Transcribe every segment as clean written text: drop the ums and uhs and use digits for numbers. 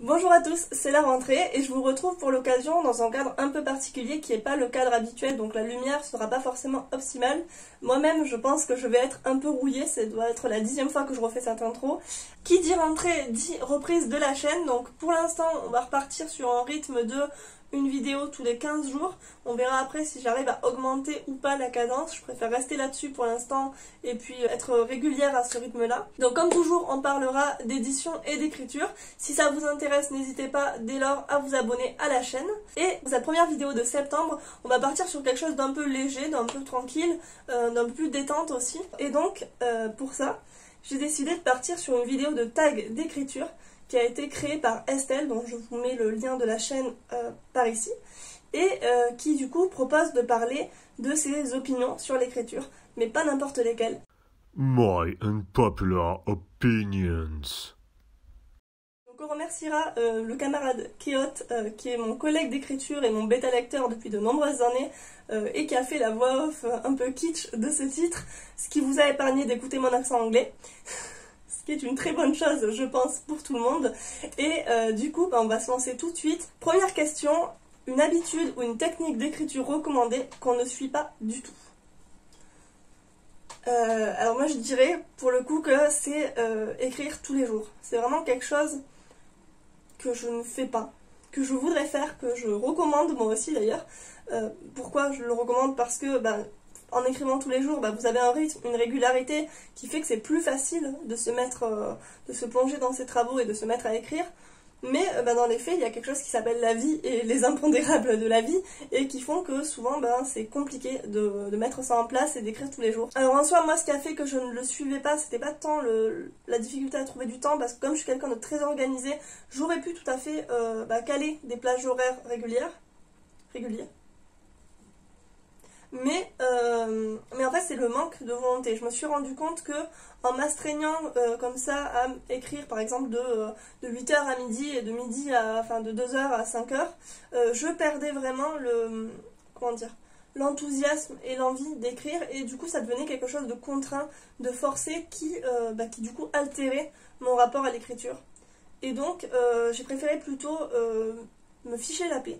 Bonjour à tous, c'est la rentrée et je vous retrouve pour l'occasion dans un cadre un peu particulier qui n'est pas le cadre habituel, donc la lumière sera pas forcément optimale. Moi-même je pense que je vais être un peu rouillée, ça doit être la 10e fois que je refais cette intro. Qui dit rentrée dit reprise de la chaîne, donc pour l'instant on va repartir sur un rythme de une vidéo tous les 15 jours. On verra après si j'arrive à augmenter ou pas la cadence. Je préfère rester là-dessus pour l'instant et puis être régulière à ce rythme-là. Donc comme toujours, on parlera d'édition et d'écriture. Si ça vous intéresse, n'hésitez pas dès lors à vous abonner à la chaîne. Et pour cette première vidéo de septembre, on va partir sur quelque chose d'un peu léger, d'un peu tranquille, d'un peu plus détente aussi. Et donc, pour ça, j'ai décidé de partir sur une vidéo de tag d'écriture qui a été créée par Estelle, donc je vous mets le lien de la chaîne par ici, et qui du coup propose de parler de ses opinions sur l'écriture, mais pas n'importe lesquelles. My unpopular opinions. Donc on remerciera le camarade Kéot, qui est mon collègue d'écriture et mon bêta lecteur depuis de nombreuses années, et qui a fait la voix off un peu kitsch de ce titre, ce qui vous a épargné d'écouter mon accent anglais. Qui est une très bonne chose, je pense, pour tout le monde. Et du coup, on va se lancer tout de suite. Première question, une habitude ou une technique d'écriture recommandée qu'on ne suit pas du tout. Alors moi, je dirais, pour le coup, que c'est écrire tous les jours. C'est vraiment quelque chose que je ne fais pas, que je voudrais faire, que je recommande, moi aussi d'ailleurs. Pourquoi je le recommande? Parce que en écrivant tous les jours, vous avez un rythme, une régularité qui fait que c'est plus facile de se mettre, de se plonger dans ses travaux et de se mettre à écrire. Mais dans les faits, il y a quelque chose qui s'appelle la vie et les impondérables de la vie et qui font que souvent c'est compliqué de mettre ça en place et d'écrire tous les jours. Alors en soi, moi ce qui a fait que je ne le suivais pas, c'était pas tant la difficulté à trouver du temps, parce que comme je suis quelqu'un de très organisé, j'aurais pu tout à fait caler des plages horaires réguliers. Mais en fait c'est le manque de volonté. Je me suis rendu compte que en m'astreignant comme ça à écrire par exemple de 8h à midi et de midi à, enfin de 2h à 5h, je perdais vraiment l'enthousiasme et l'envie d'écrire, et du coup ça devenait quelque chose de contraint, de forcé, qui du coup altérait mon rapport à l'écriture. Et donc j'ai préféré plutôt me ficher la paix,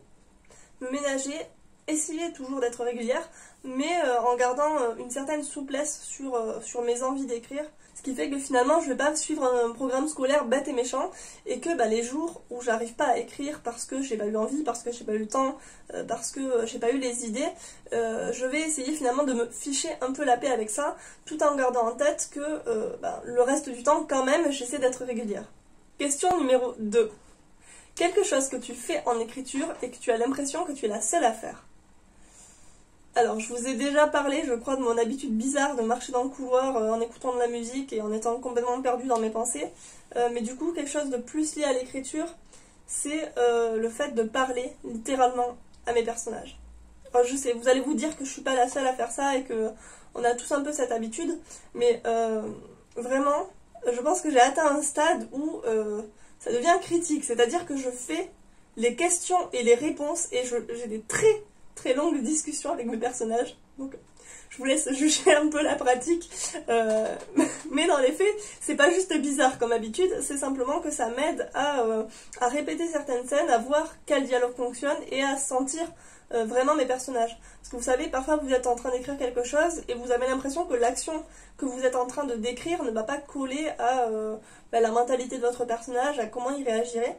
me ménager, essayer toujours d'être régulière, mais en gardant une certaine souplesse sur mes envies d'écrire, ce qui fait que finalement je ne vais pas suivre un programme scolaire bête et méchant, et que les jours où j'arrive pas à écrire parce que j'ai pas eu envie, parce que j'ai pas eu le temps, parce que j'ai pas eu les idées, je vais essayer finalement de me ficher un peu la paix avec ça, tout en gardant en tête que le reste du temps quand même j'essaie d'être régulière. Question numéro 2. Quelque chose que tu fais en écriture et que tu as l'impression que tu es la seule à faire. Alors, je vous ai déjà parlé, je crois, de mon habitude bizarre de marcher dans le couloir en écoutant de la musique et en étant complètement perdue dans mes pensées. Mais du coup, quelque chose de plus lié à l'écriture, c'est le fait de parler littéralement à mes personnages. Alors, je sais, vous allez vous dire que je suis pas la seule à faire ça et que on a tous un peu cette habitude, mais vraiment, je pense que j'ai atteint un stade où ça devient critique, c'est-à-dire que je fais les questions et les réponses et j'ai des très longues discussions avec mes personnages, donc je vous laisse juger un peu la pratique, mais dans les faits, c'est pas juste bizarre comme habitude, c'est simplement que ça m'aide à répéter certaines scènes, à voir quel dialogue fonctionne et à sentir vraiment mes personnages. Parce que vous savez, parfois vous êtes en train d'écrire quelque chose et vous avez l'impression que l'action que vous êtes en train de décrire ne va pas coller à la mentalité de votre personnage, à comment il réagirait.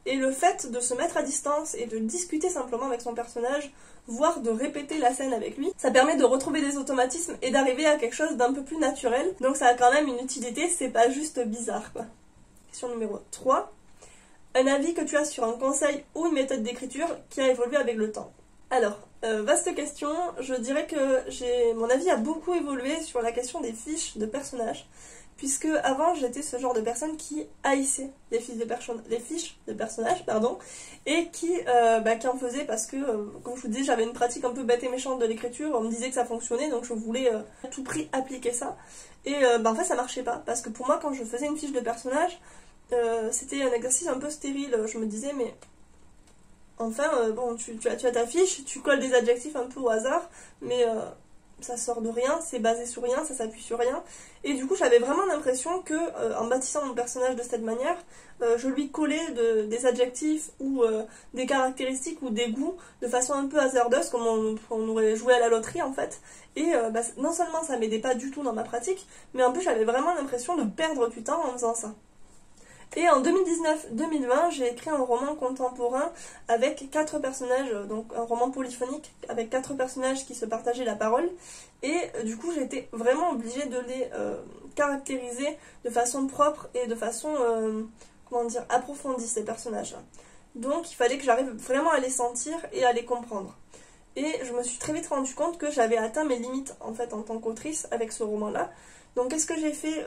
Et le fait de se mettre à distance et de discuter simplement avec son personnage, voire de répéter la scène avec lui, ça permet de retrouver des automatismes et d'arriver à quelque chose d'un peu plus naturel. Donc ça a quand même une utilité, c'est pas juste bizarre, quoi. Question numéro 3. Un avis que tu as sur un conseil ou une méthode d'écriture qui a évolué avec le temps. Alors, vaste question, je dirais que mon avis a beaucoup évolué sur la question des fiches de personnages. Puisque avant j'étais ce genre de personne qui haïssait les fiches de personnages, et qui en faisait parce que, comme je vous disais, j'avais une pratique un peu bête et méchante de l'écriture, on me disait que ça fonctionnait, donc je voulais à tout prix appliquer ça, et en fait ça marchait pas, parce que pour moi quand je faisais une fiche de personnage, c'était un exercice un peu stérile, je me disais mais... Enfin, tu as ta fiche, tu colles des adjectifs un peu au hasard, mais ça sort de rien, c'est basé sur rien, ça s'appuie sur rien. Et du coup, j'avais vraiment l'impression que, en bâtissant mon personnage de cette manière, je lui collais des adjectifs ou des caractéristiques ou des goûts de façon un peu hasardeuse, comme on aurait joué à la loterie en fait. Et non seulement ça m'aidait pas du tout dans ma pratique, mais en plus j'avais vraiment l'impression de perdre du temps en faisant ça. Et en 2019-2020, j'ai écrit un roman contemporain avec 4 personnages, donc un roman polyphonique avec 4 personnages qui se partageaient la parole. Et du coup, j'ai été vraiment obligée de les caractériser de façon propre et de façon, comment dire, approfondie, ces personnages-là. Donc, il fallait que j'arrive vraiment à les sentir et à les comprendre. Et je me suis très vite rendu compte que j'avais atteint mes limites, en fait, en tant qu'autrice avec ce roman-là. Donc, qu'est-ce que j'ai fait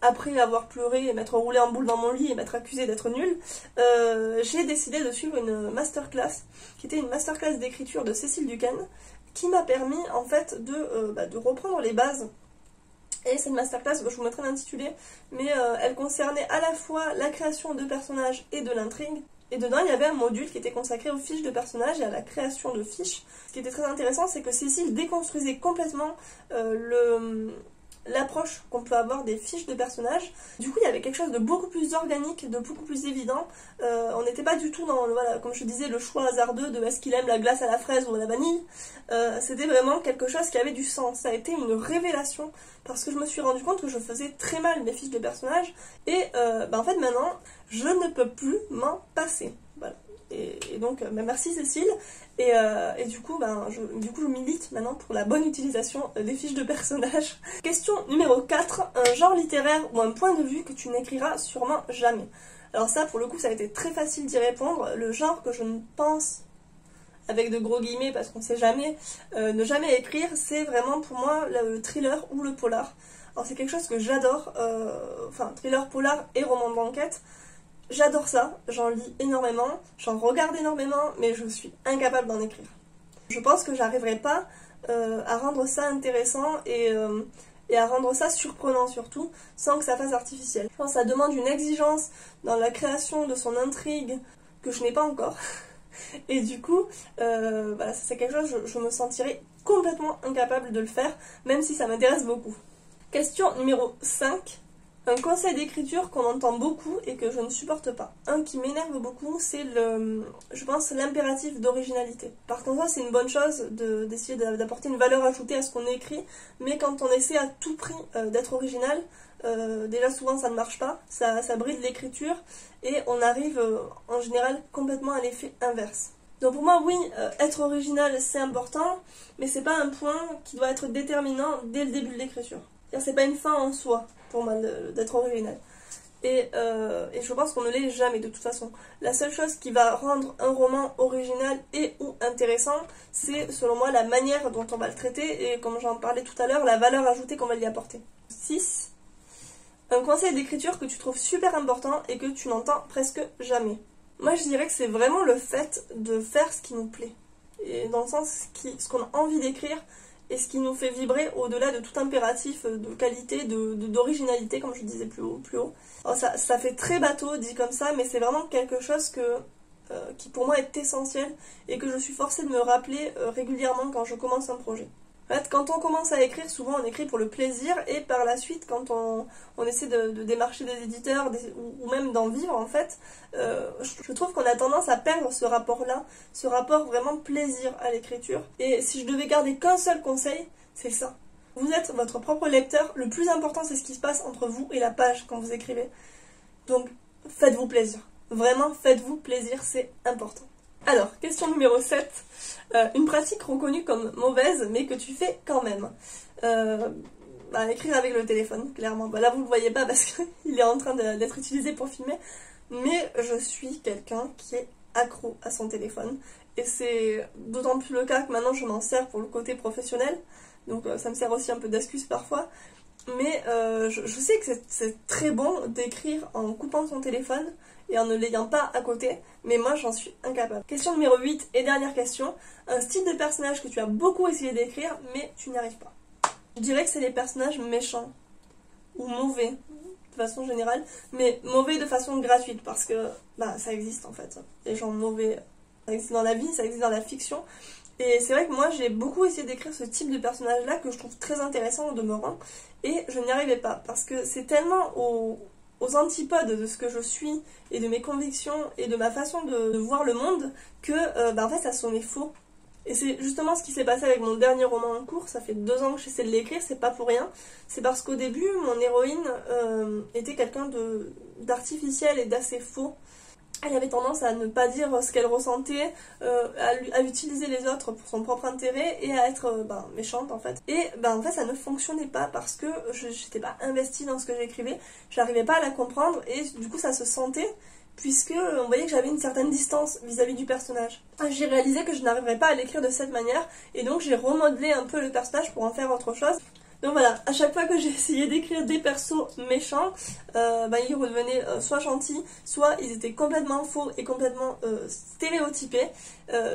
après avoir pleuré et m'être roulé en boule dans mon lit et m'être accusée d'être nulle, j'ai décidé de suivre une masterclass, qui était une masterclass d'écriture de Cécile Duquesne, qui m'a permis en fait de reprendre les bases. Et cette masterclass, je vous mettrai l'intitulé, mais elle concernait à la fois la création de personnages et de l'intrigue. Et dedans, il y avait un module qui était consacré aux fiches de personnages et à la création de fiches. Ce qui était très intéressant, c'est que Cécile déconstruisait complètement l'approche qu'on peut avoir des fiches de personnages. Du coup, il y avait quelque chose de beaucoup plus organique, de beaucoup plus évident. On n'était pas du tout dans, voilà, comme je disais, le choix hasardeux de est-ce qu'il aime la glace à la fraise ou à la vanille. C'était vraiment quelque chose qui avait du sens. Ça a été une révélation parce que je me suis rendu compte que je faisais très mal mes fiches de personnages. Et en fait, maintenant, je ne peux plus m'en passer. Voilà. Et donc, merci Cécile. Et du coup, je milite maintenant pour la bonne utilisation des fiches de personnages. Question numéro 4. Un genre littéraire ou un point de vue que tu n'écriras sûrement jamais. Alors ça, pour le coup, ça a été très facile d'y répondre. Le genre que je ne pense, avec de gros guillemets parce qu'on ne sait jamais, ne jamais écrire, c'est vraiment pour moi le thriller ou le polar. Alors c'est quelque chose que j'adore, thriller, polar et roman d'enquête. J'adore ça, j'en lis énormément, j'en regarde énormément, mais je suis incapable d'en écrire. Je pense que j'arriverai pas à rendre ça intéressant et à rendre ça surprenant surtout, sans que ça fasse artificiel. Je pense que ça demande une exigence dans la création de son intrigue que je n'ai pas encore. Et du coup, c'est quelque chose, je me sentirais complètement incapable de le faire, même si ça m'intéresse beaucoup. Question numéro 5. Un conseil d'écriture qu'on entend beaucoup et que je ne supporte pas. Un qui m'énerve beaucoup, c'est je pense, l'impératif d'originalité. Par contre, c'est une bonne chose d'essayer d'apporter une valeur ajoutée à ce qu'on écrit, mais quand on essaie à tout prix d'être original, déjà souvent ça ne marche pas, ça bride l'écriture et on arrive en général complètement à l'effet inverse. Donc pour moi, oui, être original c'est important, mais c'est pas un point qui doit être déterminant dès le début de l'écriture. C'est pas une fin en soi pour moi d'être original. Et je pense qu'on ne l'est jamais de toute façon. La seule chose qui va rendre un roman original et ou intéressant, c'est selon moi la manière dont on va le traiter et comme j'en parlais tout à l'heure, la valeur ajoutée qu'on va lui apporter. 6. Un conseil d'écriture que tu trouves super important et que tu n'entends presque jamais. Moi je dirais que c'est vraiment le fait de faire ce qui nous plaît. Et dans le sens ce qu'on a envie d'écrire, et ce qui nous fait vibrer au-delà de tout impératif de qualité, d'originalité, comme je disais plus haut. Alors ça fait très bateau dit comme ça, mais c'est vraiment quelque chose qui pour moi est essentiel et que je suis forcée de me rappeler régulièrement quand je commence un projet. En fait, quand on commence à écrire, souvent on écrit pour le plaisir et par la suite, quand on essaie de démarcher des éditeurs ou même d'en vivre, en fait, je trouve qu'on a tendance à perdre ce rapport-là, ce rapport vraiment plaisir à l'écriture. Et si je devais garder qu'un seul conseil, c'est ça. Vous êtes votre propre lecteur, le plus important c'est ce qui se passe entre vous et la page quand vous écrivez. Donc, faites-vous plaisir. Vraiment, faites-vous plaisir, c'est important. Alors, question numéro 7. Une pratique reconnue comme mauvaise, mais que tu fais quand même. Écrire avec le téléphone, clairement. Là, vous ne le voyez pas parce qu'il est en train d'être utilisé pour filmer. Mais je suis quelqu'un qui est accro à son téléphone. Et c'est d'autant plus le cas que maintenant, je m'en sers pour le côté professionnel. Donc, ça me sert aussi un peu d'excuse parfois. Mais je sais que c'est très bon d'écrire en coupant son téléphone et en ne l'ayant pas à côté, mais moi j'en suis incapable. Question numéro 8 et dernière question. Un style de personnage que tu as beaucoup essayé d'écrire, mais tu n'y arrives pas. Je dirais que c'est les personnages méchants, ou mauvais, de façon générale, mais mauvais de façon gratuite, parce que ça existe en fait. Les gens mauvais, ça existe dans la vie, ça existe dans la fiction, Et c'est vrai que moi j'ai beaucoup essayé d'écrire ce type de personnage là que je trouve très intéressant en demeurant, et je n'y arrivais pas parce que c'est tellement aux antipodes de ce que je suis et de mes convictions et de ma façon de voir le monde que en fait ça sonnait faux. Et c'est justement ce qui s'est passé avec mon dernier roman en cours. Ça fait 2 ans que j'essaie de l'écrire, c'est pas pour rien. C'est parce qu'au début, mon héroïne était quelqu'un d'artificiel et d'assez faux. Elle avait tendance à ne pas dire ce qu'elle ressentait, à utiliser les autres pour son propre intérêt et à être méchante en fait. Et en fait ça ne fonctionnait pas parce que je n'étais pas investie dans ce que j'écrivais, j'arrivais pas à la comprendre et du coup ça se sentait, puisque on voyait que j'avais une certaine distance vis-à-vis du personnage. J'ai réalisé que je n'arriverais pas à l'écrire de cette manière et donc j'ai remodelé un peu le personnage pour en faire autre chose. Donc voilà, à chaque fois que j'ai essayé d'écrire des persos méchants, ils redevenaient soit gentils, soit ils étaient complètement faux et complètement stéréotypés.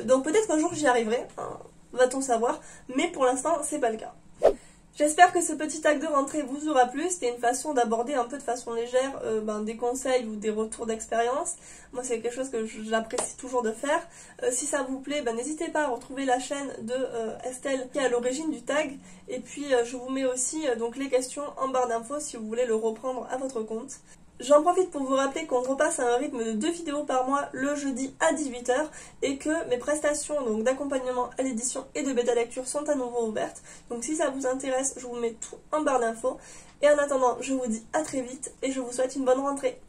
Donc peut-être qu'un jour j'y arriverai, hein, va-t-on savoir, mais pour l'instant c'est pas le cas. J'espère que ce petit acte de rentrée vous aura plu. C'était une façon d'aborder un peu de façon légère des conseils ou des retours d'expérience. Moi c'est quelque chose que j'apprécie toujours de faire. Si ça vous plaît, n'hésitez pas à retrouver la chaîne de Estelle qui est à l'origine du tag. Et puis je vous mets aussi donc les questions en barre d'infos si vous voulez le reprendre à votre compte. J'en profite pour vous rappeler qu'on repasse à un rythme de 2 vidéos par mois le jeudi à 18 h et que mes prestations donc d'accompagnement à l'édition et de bêta lecture sont à nouveau ouvertes. Donc si ça vous intéresse, je vous mets tout en barre d'infos. Et en attendant, je vous dis à très vite et je vous souhaite une bonne rentrée.